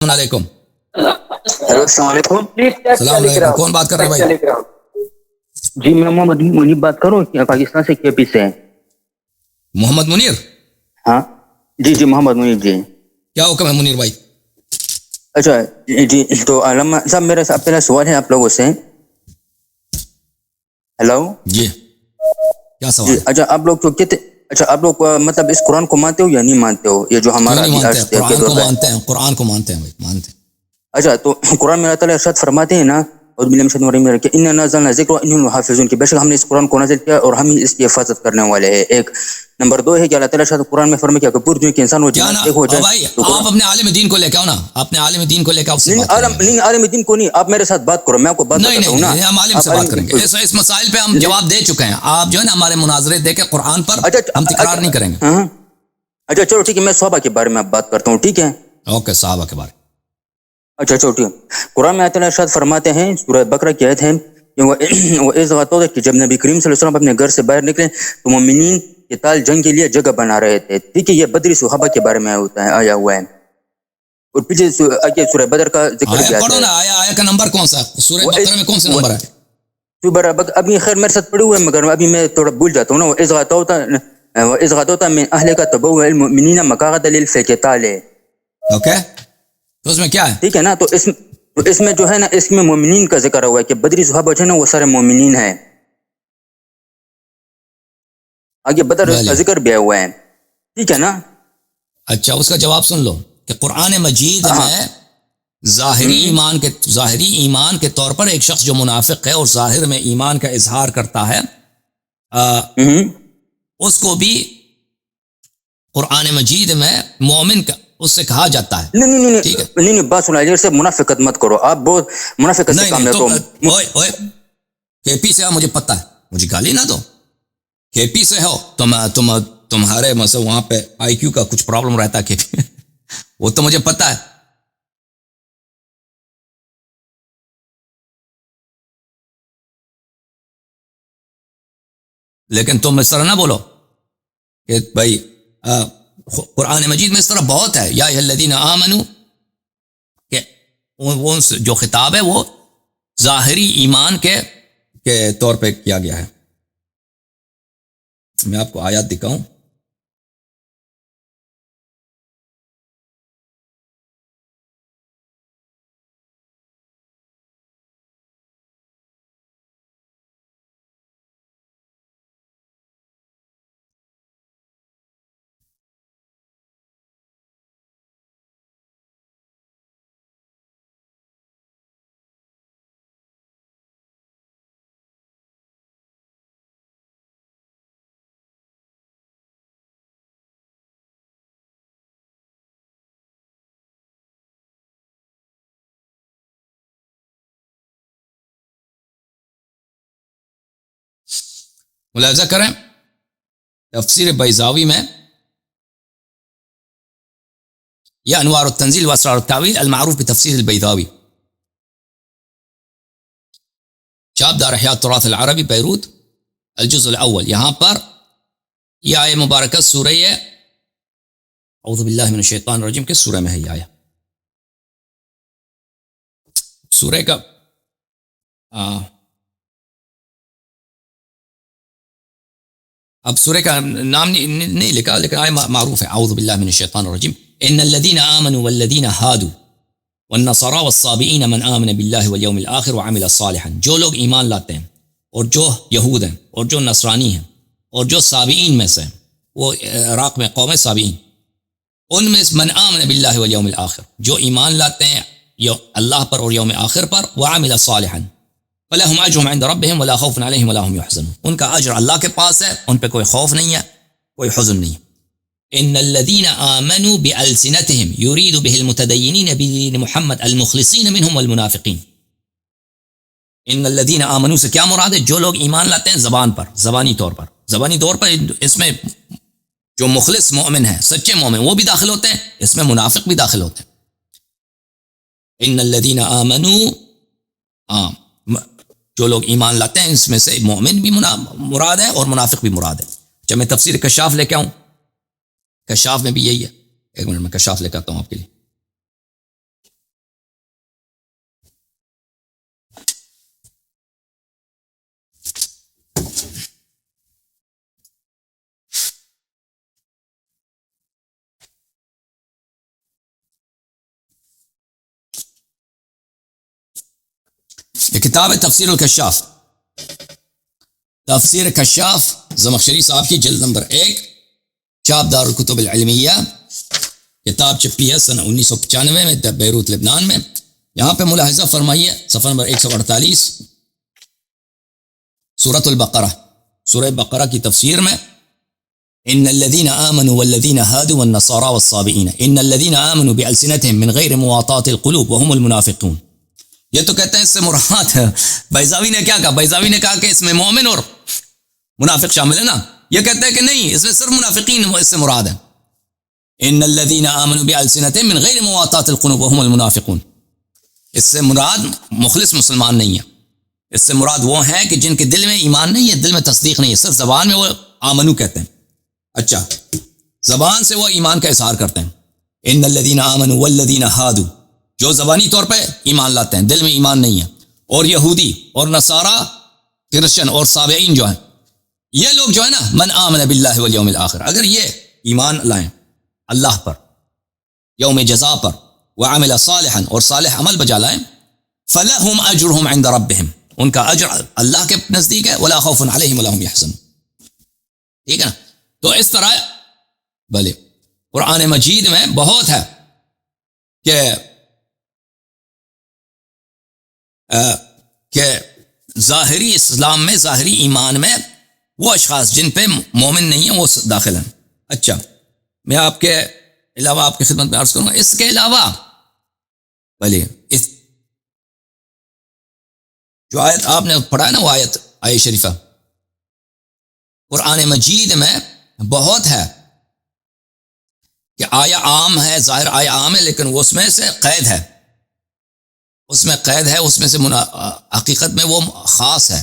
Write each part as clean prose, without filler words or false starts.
السلام علیکم. ہیلو السلام علیکم. السلام علیکم. کون بات کر رہے ہیں بھائی؟ جی میں محمد منیب بات کروں پاکستان سے کے پی سے. محمد منیر. ہاں جی محمد منیب جی. کیا حکم ہے منیر بھائی؟ اچھا جی تو علامہ صاحب میرا پہلا سوال ہے آپ لوگوں سے. ہیلو جی کیا جی. سوال ہے؟ اچھا آپ لوگ تو کہتے آپ لوگ مطلب اس قرآن کو مانتے ہو یا نہیں مانتے ہو؟ یہ جو کیوں ہمارا نہیں ابھی مانتے؟ آج کے قرآن دور کو پہ. مانتے ہیں، قرآن کو مانتے ہیں بھائی، مانتے ہیں. اچھا تو قرآن میں اللہ تعالیٰ ارشاد فرماتے ہیں نا کہ اِنَّا نَزَّلْنَا الذِّكْرَ وَإِنَّا لَهُ لَحَافِظُونَ کہ بے شک ہم نے اس قرآن کو نازل کیا اور ہم ہی اس کی حفاظت کرنے والے ہیں. ایک نمبر دو ہے کہ اللہ تعالیٰ ارشاد قرآن میں فرمایا کہ پوری دنیا کے انسان وہ کیا نا جنات ایک ہو جائے بھائی، تو آپ اپنے عالم دین کو لے کے آؤ نا، اپنے عالم دین کو لے کے آپ سے بات کریں گے. نہیں عالم دین کو نہیں، آپ میرے ساتھ بات کرو، میں آپ کو بات نہیں بتاتا ہوں نہیں نا. نہیں، ہم عالم سے آپ بات کریں گے. اس مسائل پہ ہم جواب دے چکے ہیں. آپ جو ہے نا ہمارے مناظرے دے کے قرآن پر ہم تکرار نہیں کریں گے. ہاں اچھا چلو ٹھیک ہے، میں صحابہ کے بارے میں بات کرتا ہوں. ٹھیک ہے اوکے، صحابہ کے بارے. اچھا چلو ٹھیک ہے. قرآن میں اللہ تعالیٰ ارشاد فرماتے ہیں، سورہ بقرہ کی آیت ہے وہ اس بات ہوتا ہے کہ جب نبی کریم صلی اللہ علیہ وسلم اپنے گھر سے باہر نکلے تو مومنین کے تال جنگ کے لیے جگہ بنا رہے تھے. ٹھیک ہے، یہ بدری صحابہ کے بارے میں آیا ہوا ہے. اور پیچھے آگے سورہ بدر کا ذکر بھی آیا آتا پڑھو ہے. نا، آیا کا نمبر کون سا؟ سورہ بقرہ میں کون سا نمبر ہے؟ ابھی خیر میرے ساتھ پڑے ہوئے مگر ابھی میں تھوڑا بھول جاتا ہوں نا. وَإِذْ غَدَوْتَ مِنْ أَهْلِكَ تَبَوَّأَ الْمُؤْمِنِينَ مَقَاعِدَ لِلْقِتَالِ. اوکے، تو اس میں کیا ہے؟ ٹھیک ہے نا. تو اس میں جو ہے نا، اس میں مومنین کا ذکر ہوا ہے کہ بدری صحابہ جو ہے نا وہ سارے مومنین ہیں. آگے بدر کا ذکر بھی ہوا ہے. ٹھیک ہے نا. اچھا، اس کا جواب سن لو کہ قرآن مجید ہاں میں ظاہری ایمان کے طور پر ایک شخص جو منافق ہے اور ظاہر میں ایمان کا اظہار کرتا ہے، اس کو بھی قرآن مجید میں مومن کا اس سے کہا جاتا ہے. ٹھیک ہے، نہیں بات سنا سے منافقت مت کرو آپ، بہت منافقت سے کام نہیں ہے. تو اوئے کے پی سے مجھے پتہ ہے، مجھے گالی نہ دو. کے پی سے ہو تمہارے مثلا وہاں پہ آئی کیو کا کچھ پرابلم رہتا ہے کے پی وہ تو مجھے پتہ ہے. لیکن تم اس طرح نہ بولو کہ بھائی قرآن مجید میں اس طرح بہت ہے، یا الذین آمنو، کہ وہ جو خطاب ہے وہ ظاہری ایمان کے طور پہ کیا گیا ہے. میں آپ کو آیات دکھاؤں. ملاحظہ کریں، تفسیر بیضاوی میں یا انوار التنزیل واسرار التاویل المعروف بتفسیر البیضاوی، چاپ دار احیاء التراث العربی بیروت، الجزء الاول. یہاں پر یہ آیہ مبارکہ سورہ اعوذ باللہ من الشیطان الرجیم کس سورہ میں ہے یہ آیہ؟ سورہ کا اب سورہ کا نام نہیں لکھا، لیکن آیہ معروف ہے. اعوذ باللہ من الشیطان الرجیم ان الذين آمنوا والذين هادوا والنصارى والصابئين من آمن بالله واليوم الآخر وعمل صالحا. جو لوگ ایمان لاتے ہیں اور جو یہود ہیں اور جو نصرانی ہیں اور جو صابئین میں سے، وہ عراق میں قوم صابئین، ان میں من آمن بالله واليوم الآخر، جو ایمان لاتے ہیں اللہ پر اور یوم آخر پر، وعمل صالحا فلهم اجرهم عند ربهم ولا خوف عليهم ولا هم يحزنون. ان کا اجر اللہ کے پاس ہے، ان پہ کوئی خوف نہیں ہے، کوئی حزن نہیں. ان الذين آمنوا بألسنتهم يريد به المتدينين بدين محمد المخلصين منهم والمنافقين. ان الذين آمنوا سے کیا مراد ہے؟ جو لوگ ایمان لاتے ہیں زبان پر، زبانی طور پر اس میں جو مخلص مومن ہے، سچے مومن، وہ بھی داخل ہوتے ہیں، اس میں منافق بھی داخل ہوتے ہیں. ان الذين آمنوا، جو لوگ ایمان لاتے ہیں، اس میں سے مومن بھی مراد ہے اور منافق بھی مراد ہے. جب میں تفسیر کشاف لے کے آؤں، کشاف میں بھی یہی ہے. ایک منٹ میں کشاف لے کے آتا ہوں آپ کے لیے. کتاب ہے تفسیر الکشاف، تفسیر کشاف زمخشری صاحب کی جلد نمبر 1، چاپ دار الکتب العلمیہ، کتاب چھپی ہے سن 1995 میں بیروت لبنان میں۔ یہاں پہ ملاحظہ فرمائیے صفحہ نمبر 148، سورۃ البقرہ، سورہ بقرہ کی تفسیر میں ان الذين آمنوا والذين هادوا والنصارى والصابئين ان الذين آمنوا بألسنتهم من غير مواطات القلوب وهم المنافقون۔ یہ تو کہتے ہیں اس سے مراد ہے، بیضاوی نے کیا کہا؟ بیضاوی نے کہا کہ اس میں مومن اور منافق شامل ہے نا، یہ کہتے ہیں کہ نہیں، اس میں صرف منافقین اس سے مراد ہے۔ ان الذين آمنوا بألسنتهم من غير مواطات القلوب وهم المنافقون، اس سے مراد مخلص مسلمان نہیں ہے، اس سے مراد وہ ہیں کہ جن کے دل میں ایمان نہیں ہے، دل میں تصدیق نہیں ہے، صرف زبان میں وہ آمنو کہتے ہیں، اچھا زبان سے وہ ایمان کا اظہار کرتے ہیں۔ ان الذين آمنوا والذين هادوا، جو زبانی طور پہ ایمان لاتے ہیں، دل میں ایمان نہیں ہے، اور یہودی اور نصارہ کرسچن اور صابئین جو ہیں، یہ لوگ جو ہے نا، من آمن باللہ والیوم الآخر، اگر یہ ایمان لائیں اللہ پر، یوم جزا پر، وعمل صالحا، اور صالح عمل بجا لائیں، فلہم اجرہم عند ربہم، ان کا اجر اللہ کے نزدیک ہے، ولا خوف علیہم ولا هم یحزنون، ٹھیک ہے نا؟ تو اس طرح بھلے قرآن مجید میں بہت ہے کہ ظاہری اسلام میں، ظاہری ایمان میں وہ اشخاص جن پہ مومن نہیں ہیں وہ داخل ہیں۔ اچھا میں آپ کے علاوہ آپ کی خدمت میں عرض کروں گا، اس کے علاوہ بھلے اس جو آیت آپ نے پڑھا ہے نا، وہ آیت شریفہ قرآن مجید میں بہت ہے کہ آیا عام ہے، ظاہر آیا عام ہے، لیکن اس میں سے قید ہے، اس میں قید ہے، اس میں سے حقیقت میں وہ خاص ہے۔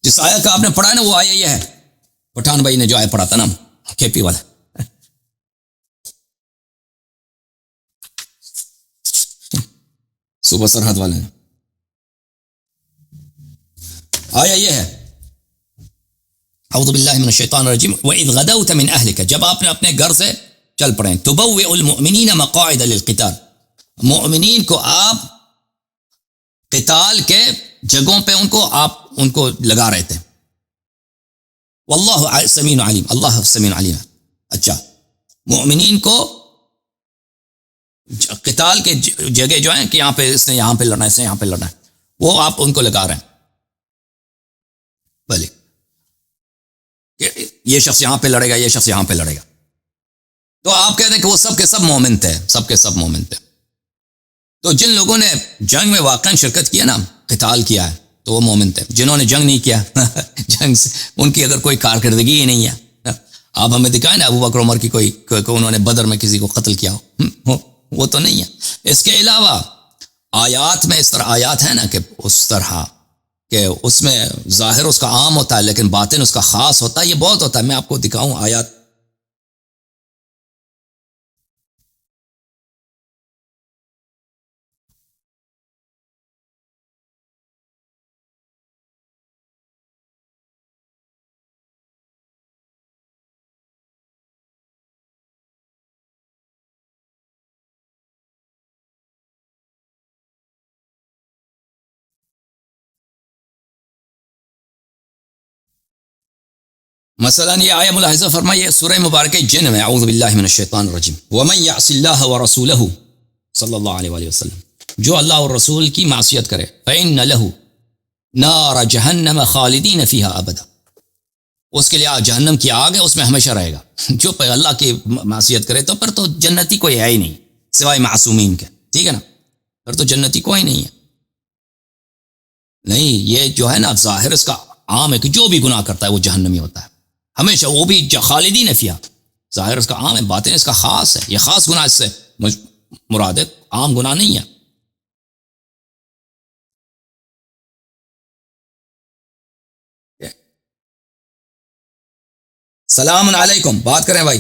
جس آیت کا آپ نے پڑھا ہے نا، وہ آیا یہ ہے، پٹھان بھائی نے جو آیا پڑھا تھا نا، کے پی والا، صوبہ سرحد والے نے، آیا یہ ہے، اعوذ باللہ من الشیطان الرجیم وَإِذْ غَدَوْتَ مِنْ أَهْلِكَ، جب آپ نے اپنے گھر سے چل پڑے، تُبَوِّئُ الْمُؤْمِنِينَ مَقَاعِدَ لِلْقِتَالِ، مؤمنین کو آپ قتال کے جگہوں پہ آپ ان کو لگا رہے تھے، واللہ سمیع علیم، اللہ سمیع علیم۔ اچھا مؤمنین کو قتال کے جگہ جو ہیں کہ یہاں پہ اس نے یہاں پہ لڑنا ہے، اس نے یہاں پہ لڑنا ہے، وہ آپ ان کو لگا رہے ہیں، بھلے کہ یہ شخص یہاں پہ لڑے گا، یہ شخص یہاں پہ لڑے گا، تو آپ کہتے ہیں کہ وہ سب کے سب مومن تھے، سب کے سب مومن تھے۔ تو جن لوگوں نے جنگ میں واقعا شرکت کیا نا، قتال کیا ہے، تو وہ مومن تھے۔ جنہوں نے جنگ نہیں کیا جنگ سے ان کی اگر کوئی کارکردگی ہی نہیں ہے، آپ ہمیں دکھائیں نا ابو بکر عمر کی کوئی انہوں نے بدر میں کسی کو قتل کیا ہو، وہ تو نہیں ہے۔ اس کے علاوہ آیات میں اس طرح آیات ہیں نا کہ اس طرح کہ اس میں ظاہر اس کا عام ہوتا ہے لیکن باطن اس کا خاص ہوتا ہے، یہ بہت ہوتا ہے۔ میں آپ کو دکھاؤں آیات، مثلا یہ آیہ ملاحظہ فرمائیے سورہ مبارکہ جن میں، اعوذ باللہ من الشیطان الرجیم، وَمَنْ يَعْصِ اللَّهَ وَرَسُولَهُ صلی اللہ علیہ وآلہ وسلم، جو اللہ اور رسول کی معصیت کرے، فَإِنَّ لَهُ نَارَ جَهَنَّمَ خَالِدِينَ فِيهَا أَبَدًا، اس کے لیے جہنم کی آگ ہے، اس میں ہمیشہ رہے گا۔ جو اللہ کی معصیت کرے تو پھر تو جنتی کوئی ہے ہی نہیں سوائے معصومین کے، ٹھیک ہے نا، پھر تو جنتی کوئی نہیں ہے۔ نہیں، یہ جو ہے نا ظاہر اس کا عام ہے کہ جو بھی گناہ کرتا ہے وہ جہنمی ہوتا ہے ہمیشہ، وہ بھی خالدین فیہا، ظاہر اس کا عام ہے، باطن اس کا خاص ہے، یہ خاص گناہ اس سے مراد ہے، عام گناہ نہیں ہے۔ سلام علیکم، بات کریں بھائی۔